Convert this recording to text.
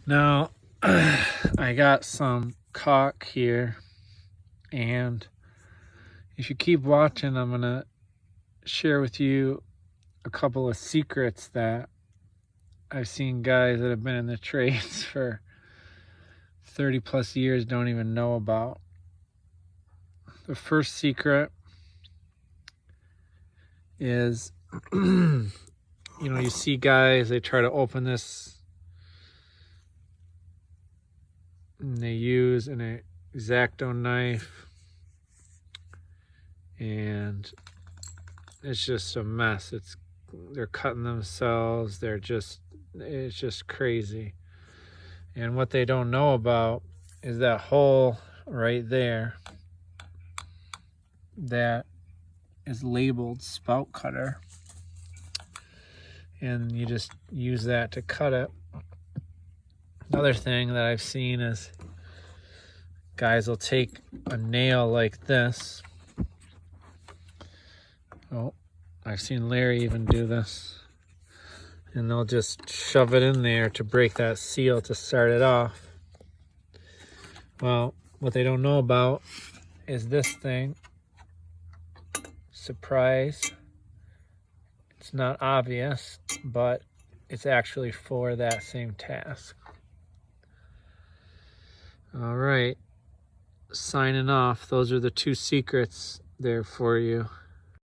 Now, I got some caulk here, and if you keep watching, I'm going to share with you a couple of secrets that I've seen guys that have been in the trades for 30 plus years don't even know about. The first secret is, you see guys, they try to open this and they use an X-Acto knife, and it's just a mess. They're cutting themselves. It's just crazy. And what they don't know about is that hole right there that is labeled spout cutter, and you just use that to cut it. Another thing that I've seen is guys will take a nail like this. Oh, I've seen Larry even do this. And they'll just shove it in there to break that seal to start it off. Well, what they don't know about is this thing. Surprise. It's not obvious, but it's actually for that same task. All right, signing off. Those are the two secrets there for you.